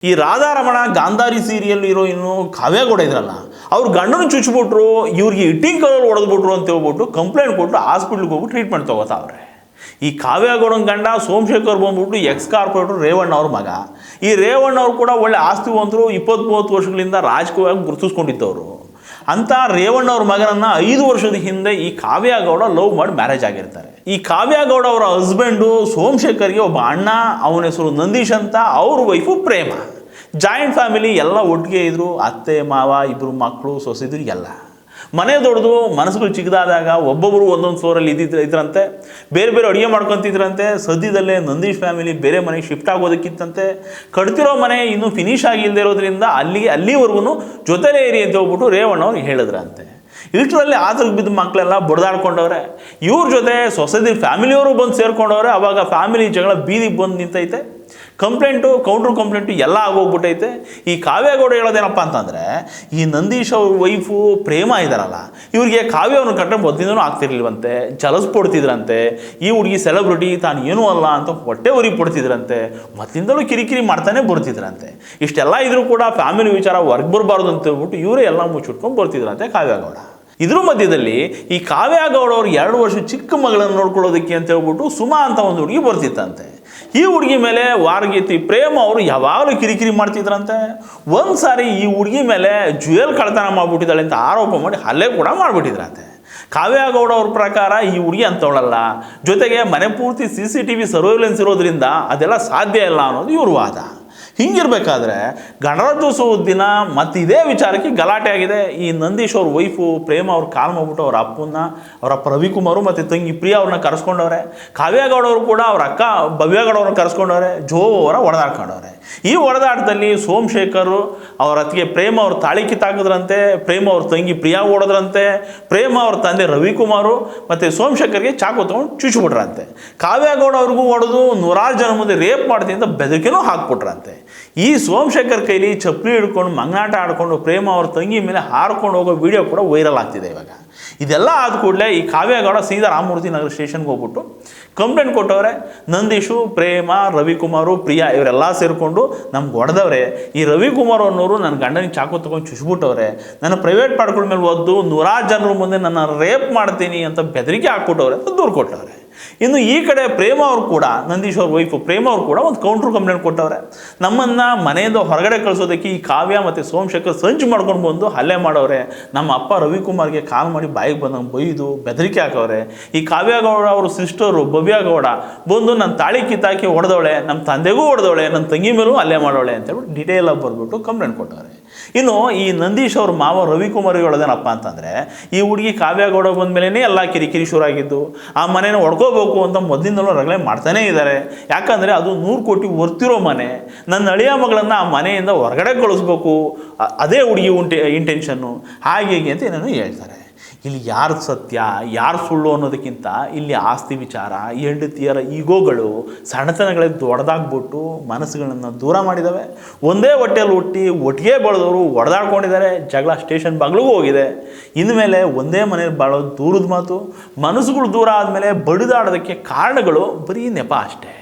ಈ Radharamana Gandhari serial heroine Kavya Gowda ಇದ್ರಲ್ಲ, ಅವ್ರು ಗಂಡನ ಚುಚ್ಚಿಬಿಟ್ರು, ಇವ್ರಿಗೆ ಇಟ್ಟಿಂಗ್ ಕಲರ್ ಹೊಡೆದ್ಬಿಟ್ರು ಅಂತ ಹೇಳ್ಬಿಟ್ಟು ಕಂಪ್ಲೇಂಟ್ ಕೊಟ್ಟು ಹಾಸ್ಪಿಟ್ಲಿಗೆ ಹೋಗ್ಬಿಟ್ಟು ಟ್ರೀಟ್ಮೆಂಟ್ ತೊಗೋತಾವ್ರೆ. ಈ ಕಾವ್ಯಗೌಡನ ಗಂಡ ಸೋಮಶೇಖರ್ ಬಂದ್ಬಿಟ್ಟು ಎಕ್ಸ್ ಕಾರ್ಪೊರೇಟರ್ ರೇವಣ್ಣ ಅವ್ರ ಮಗ. ಈ ರೇವಣ್ಣ ಅವ್ರು ಕೂಡ ಒಳ್ಳೆ ಆಸ್ತಿವಂತರು, 20-30 ವರ್ಷಗಳಿಂದ ರಾಜಕೀಯವಾಗಿ ಗುರುತಿಸ್ಕೊಂಡಿದ್ದವರು. ಅಂತ ರೇವಣ್ಣ ಅವ್ರ ಮಗನನ್ನು 5 ವರ್ಷದ ಹಿಂದೆ ಈ ಕಾವ್ಯಗೌಡ ಲವ್ ಮಾಡಿ ಮ್ಯಾರೇಜ್ ಆಗಿರ್ತಾರೆ. ಈ ಕಾವ್ಯಗೌಡ ಅವರ ಹಸ್ಬೆಂಡು ಸೋಮಶೇಖರ್ಗೆ ಒಬ್ಬ ಅಣ್ಣ, ಅವನ ಹೆಸರು ನಂದೀಶ್ ಅಂತ, ಅವ್ರ ವೈಫು ಪ್ರೇಮ. ಜಾಯಿಂಟ್ ಫ್ಯಾಮಿಲಿ ಎಲ್ಲ ಒಟ್ಟಿಗೆ ಇದ್ರು, ಅತ್ತೆ ಮಾವ, 2 ಮಕ್ಕಳು, ಸೊಸೆದ್ರು ಎಲ್ಲ. ಮನೆ ದೊಡ್ಡದು, ಮನಸ್ಸುಗಳು ಚಿಕ್ಕದಾದಾಗ ಒಬ್ಬೊಬ್ಬರು ಒಂದೊಂದು ಫ್ಲೋರಲ್ಲಿ ಇದ್ರಂತೆ, ಬೇರೆ ಬೇರೆ ಅಡುಗೆ ಮಾಡ್ಕೊತಿದ್ರಂತೆ. ಸದ್ಯದಲ್ಲೇ ನಂದೀಶ್ ಫ್ಯಾಮಿಲಿ ಬೇರೆ ಮನೆಗೆ ಶಿಫ್ಟ್ ಆಗೋದಕ್ಕಿತ್ತಂತೆ. ಕಟ್ತಿರೋ ಮನೆ ಇನ್ನೂ ಫಿನಿಶ್ ಆಗಿಲ್ಲದೆ ಇರೋದ್ರಿಂದ ಅಲ್ಲಿವರೆಗೂ ಜೊತೆಲೇ ಇರಿ ಅಂತ ಹೋಗ್ಬಿಟ್ಟು ರೇವಣ್ಣ ಅವ್ರಿಗೆ ಹೇಳಿದ್ರಂತೆ. ಇಷ್ಟರಲ್ಲಿ ಆತರಿಗೆ ಬಿದ್ದ ಮಕ್ಕಳೆಲ್ಲ ಬಡ್ದಾಡ್ಕೊಂಡವ್ರೆ. ಇವ್ರ ಜೊತೆ ಸೊಸೈಟಿ ಫ್ಯಾಮಿಲಿಯವರು ಬಂದು ಸೇರ್ಕೊಂಡವ್ರೆ. ಅವಾಗ ಫ್ಯಾಮಿಲಿ ಜಗಳ ಬೀದಿಗೆ ಬಂದು ನಿಂತೈತೆ. ಕೌಂಟ್ರ್ ಕಂಪ್ಲೇಂಟು ಎಲ್ಲ ಆಗೋಗ್ಬಿಟ್ಟೈತೆ. ಈ ಕಾವ್ಯಗೌಡ ಹೇಳೋದೇನಪ್ಪ ಅಂತಂದರೆ, ಈ ನಂದೀಶ್ ಅವ್ರ ವೈಫು ಪ್ರೇಮ ಇದ್ದಾರಲ್ಲ, ಇವ್ರಿಗೆ ಕಾವ್ಯವನ್ನು ಕಟ್ಟರೆ ಮೊದಲಿಂದನೂ ಆಗ್ತಿರ್ಲಿಲ್ವಂತೆ, ಜಲಸ್ಪಡ್ತಿದ್ರಂತೆ. ಈ ಹುಡುಗಿ ಸೆಲೆಬ್ರಿಟಿ, ತಾನು ಏನೂ ಅಲ್ಲ ಅಂತ ಹೊಟ್ಟೆ ಉರಿ ಪಡ್ತಿದ್ರಂತೆ, ಮೊದಲಿಂದಲೂ ಕಿರಿಕಿರಿ ಮಾಡ್ತಾನೆ ಬರ್ತಿದ್ರಂತೆ. ಇಷ್ಟೆಲ್ಲ ಇದ್ರೂ ಕೂಡ ಫ್ಯಾಮಿಲಿ ವಿಚಾರ ಹೊರಗೆ ಬರಬಾರ್ದು ಅಂತ ಹೇಳ್ಬಿಟ್ಟು ಇವರೇ ಎಲ್ಲ ಮುಚ್ಚಿಟ್ಕೊಂಡು ಬರ್ತಿದ್ರಂತೆ ಕಾವ್ಯಗೌಡ. ಇದ್ರ ಮಧ್ಯದಲ್ಲಿ ಈ ಕಾವ್ಯಗೌಡ ಅವ್ರು 2 ವರ್ಷ ಚಿಕ್ಕ ಮಗಳನ್ನು ನೋಡ್ಕೊಳ್ಳೋದಕ್ಕೆ ಅಂತ ಹೇಳ್ಬಿಟ್ಟು ಸುಮಾ ಅಂತ ಒಂದು ಹುಡುಗಿ ಬರ್ತಿತ್ತಂತೆ. ಈ ಹುಡುಗಿ ಮೇಲೆ ವಾರಗೀತಿ ಪ್ರೇಮ ಅವರು ಯಾವಾಗಲೂ ಕಿರಿಕಿರಿ ಮಾಡ್ತಿದ್ರಂತೆ. ಒಂದು ಸಾರಿ ಈ ಹುಡುಗಿ ಮೇಲೆ ಜ್ಯುವೆಲ್ ಕಳ್ತನ ಮಾಡಿಬಿಟ್ಟಿದ್ದಾಳೆ ಅಂತ ಆರೋಪ ಮಾಡಿ ಹಲ್ಲೆ ಕೂಡ ಮಾಡಿಬಿಟ್ಟಿದ್ರಂತೆ. ಕಾವ್ಯಗೌಡ ಅವ್ರ ಪ್ರಕಾರ ಈ ಹುಡುಗಿ ಅಂತವಳಲ್ಲ, ಜೊತೆಗೆ ಮನೆ ಪೂರ್ತಿ CCTV ಸರ್ವೇಲೆನ್ಸ್ ಇರೋದ್ರಿಂದ ಅದೆಲ್ಲ ಸಾಧ್ಯ ಇಲ್ಲ ಅನ್ನೋದು ಇವ್ರ ವಾದ. ಹಿಂಗಿರ್ಬೇಕಾದ್ರೆ ಗಣರಾಜ್ಯೋತ್ಸವದ ದಿನ ಮತ್ತು ಇದೇ ವಿಚಾರಕ್ಕೆ ಗಲಾಟೆ ಆಗಿದೆ. ಈ ನಂದೀಶ್ ಅವ್ರ ವೈಫು ಪ್ರೇಮ ಅವ್ರು ಕಾಲ್ ಮಾಡ್ಬಿಟ್ಟು ಅವ್ರ ಅಪ್ಪನ್ನ, ಅವರ ಅಪ್ಪ ರವಿಕುಮಾರು ಮತ್ತು ತಂಗಿ ಪ್ರಿಯಾ ಅವ್ರನ್ನ ಕರೆಸ್ಕೊಂಡವ್ರೆ. ಕಾವ್ಯಗೌಡ ಅವರು ಕೂಡ ಅವ್ರ ಅಕ್ಕ ಭವ್ಯಗೌಡ ಅವ್ರನ್ನ ಕರೆಸ್ಕೊಂಡವ್ರೆ. ಜೋರ ಹೊಡೆದಾಡ್ಕೊಂಡವ್ರೆ. ಈ ಹೊಡೆದಾಟದಲ್ಲಿ ಸೋಮಶೇಖರ್ ಅವ್ರ ಅತ್ತಿಗೆ ಪ್ರೇಮ ಅವ್ರ ತಾಳಿ ಕಿತ್ತಾಕಿದ್ರಂತೆ, ಪ್ರೇಮ ಅವ್ರ ತಂಗಿ ಪ್ರಿಯಾ ಓಡೋದ್ರಂತೆ, ಪ್ರೇಮ ಅವ್ರ ತಂದೆ ರವಿಕುಮಾರು ಮತ್ತು ಸೋಮಶೇಖರ್ಗೆ ಚಾಕು ತೊಗೊಂಡು ಚುಚ್ಚಿಬಿಟ್ರಂತೆ. ಕಾವ್ಯಗೌಡ ಅವ್ರಿಗೂ ಹೊಡೆದು 100 ಜನ ಮುಂದೆ ರೇಪ್ ಮಾಡ್ತೀನಿ ಅಂತ ಬೆದರಿಕೆನೂ ಹಾಕ್ಬಿಟ್ರಂತೆ. ಈ ಸೋಮಶೇಖರ್ ಕೈಲಿ ಚಪ್ಪಲಿ ಹಿಡ್ಕೊಂಡು ಮಂಗನಾಟ ಆಡ್ಕೊಂಡು ಪ್ರೇಮ ಅವ್ರ ತಂಗಿ ಮೇಲೆ ಹಾರ್ಕೊಂಡು ಹೋಗೋ ವಿಡಿಯೋ ಕೂಡ ವೈರಲ್ ಆಗ್ತಿದೆ ಇವಾಗ. ಇದೆಲ್ಲ ಆದ ಕೂಡಲೇ ಈ ಕಾವ್ಯಗೌಡ ಸೀದಾ ರಾಮಮೂರ್ತಿ ನಗರ ಸ್ಟೇಷನ್ಗೆ ಹೋಗ್ಬಿಟ್ಟು ಕಂಪ್ಲೇಂಟ್ ಕೊಟ್ಟವ್ರೆ. ನಂದೀಶು, ಪ್ರೇಮ, ರವಿಕುಮಾರು, ಪ್ರಿಯಾ ಇವರೆಲ್ಲ ಸೇರಿಕೊಂಡು ನಮ್ಗೆ ಹೊಡೆದವ್ರೆ. ಈ ರವಿಕುಮಾರ್ ಅನ್ನೋರು ನನ್ನ ಗಂಡನಿಗೆ ಚಾಕು ತೊಗೊಂಡು ಚುಚ್ಬಿಟ್ಟವ್ರೆ. ನನ್ನ ಪ್ರೈವೇಟ್ ಪಾರ್ಟ್ಗಳ ಮೇಲೆ ಒದ್ದು 100 ಜನರ ಮುಂದೆ ನನ್ನ ರೇಪ್ ಮಾಡ್ತೀನಿ ಅಂತ ಬೆದರಿಕೆ ಹಾಕ್ಬಿಟ್ಟವ್ರೆ ಅಂತ ದೂರು ಕೊಟ್ಟವ್ರೆ. ಇನ್ನು ಈ ಕಡೆ ಪ್ರೇಮ ಅವ್ರು ಕೂಡ, ನಂದೀಶ್ ಅವ್ರ ವೈಫು ಪ್ರೇಮ ಅವ್ರು ಕೂಡ ಒಂದು ಕೌಂಟ್ರ್ ಕಂಪ್ಲೇಂಟ್ ಕೊಟ್ಟವ್ರೆ. ನಮ್ಮನ್ನು ಮನೆಯಿಂದ ಹೊರಗಡೆ ಕಳಿಸೋದಕ್ಕೆ ಈ ಕಾವ್ಯ ಮತ್ತು ಸೋಮಶೇಖರ್ ಸಂಚು ಮಾಡ್ಕೊಂಡು ಬಂದು ಹಲ್ಲೆ ಮಾಡವ್ರೆ. ನಮ್ಮ ಅಪ್ಪ ರವಿಕುಮಾರ್ಗೆ ಕಾಲ್ ಮಾಡಿ ಬಾಯಿಗೆ ಬಂದಂಗೆ ಬೈದು ಬೆದರಿಕೆ ಹಾಕವ್ರೆ. ಈ ಕಾವ್ಯಗೌಡ ಅವ್ರ ಸಿಸ್ಟರು ಭವ್ಯಗೌಡ ಬಂದು ನನ್ನ ತಾಳಿ ಕಿತ್ತಾಕಿ ಹೊಡೆದವಳೆ, ನಮ್ಮ ತಂದೆಗೂ ಹೊಡೆದವಳೆ, ನನ್ನ ತಂಗಿ ಮೇಲೂ ಹಲ್ಲೆ ಮಾಡವಳೆ ಅಂತ ಹೇಳ್ಬಿಟ್ಟು ಡೀಟೇಲಾಗಿ ಬರ್ಬಿಟ್ಟು ಕಂಪ್ಲೇಂಟ್ ಕೊಟ್ಟವ್ರೆ. ಇನ್ನು ಈ ನಂದೀಶ್ ಅವ್ರ ಮಾವ ರವಿಕುಮಾರ್ ಹೇಳೋದೇನಪ್ಪ ಅಂತಂದರೆ, ಈ ಹುಡುಗಿ ಕಾವ್ಯಗೌಡ ಬಂದ ಮೇಲೇ ಎಲ್ಲ ಕಿರಿಕಿರಿ ಶುರುವಾಗಿದ್ದು, ಆ ಮನೇನ ಹೊಡ್ಕೋಬೇಕು ಅಂತ ಮೊದಲಿಂದಲೂ ರಗಳೆ ಮಾಡ್ತಾನೇ ಇದ್ದಾರೆ. ಯಾಕಂದರೆ ಅದು 100 ಕೋಟಿ ವರ್ತಿರೋ ಮನೆ. ನನ್ನ ಅಳಿಯ ಮಗಳನ್ನು ಆ ಮನೆಯಿಂದ ಹೊರಗಡೆ ಕಳಿಸ್ಬೇಕು, ಅದೇ ಹುಡುಗಿ ಇಂಟೆನ್ಷನ್ನು, ಹಾಗೆ ಹೀಗೆ ಅಂತ ಏನೇನೋ ಹೇಳ್ತಾರೆ. ಇಲ್ಲಿ ಯಾರು ಸತ್ಯ ಯಾರು ಸುಳ್ಳು ಅನ್ನೋದಕ್ಕಿಂತ ಇಲ್ಲಿ ಆಸ್ತಿ ವಿಚಾರ, ಹೆಂಡತಿಯರ ಈಗೋಗಳು, ಸಣ್ಣತನಗಳಿಗೆ ದೊಡ್ಡದಾಗ್ಬಿಟ್ಟು ಮನಸ್ಸುಗಳನ್ನು ದೂರ ಮಾಡಿದ್ದಾವೆ. ಒಂದೇ ಹೊಟ್ಟೆಯಲ್ಲಿ ಒಟ್ಟಿಗೆ ಬೆಳೆದವರು ಹೊಡೆದಾಡ್ಕೊಂಡಿದ್ದಾರೆ. ಜಗಳ ಸ್ಟೇಷನ್ ಬಾಗಿಲಿಗೂ ಹೋಗಿದೆ. ಇನ್ಮೇಲೆ ಒಂದೇ ಮನೇಲಿ ಬಾಳೋದು ದೂರದ ಮಾತು. ಮನಸ್ಸುಗಳು ದೂರ ಆದಮೇಲೆ ಬಡಿದಾಡೋದಕ್ಕೆ ಕಾರಣಗಳು ಬರೀ ನೆಪ ಅಷ್ಟೇ.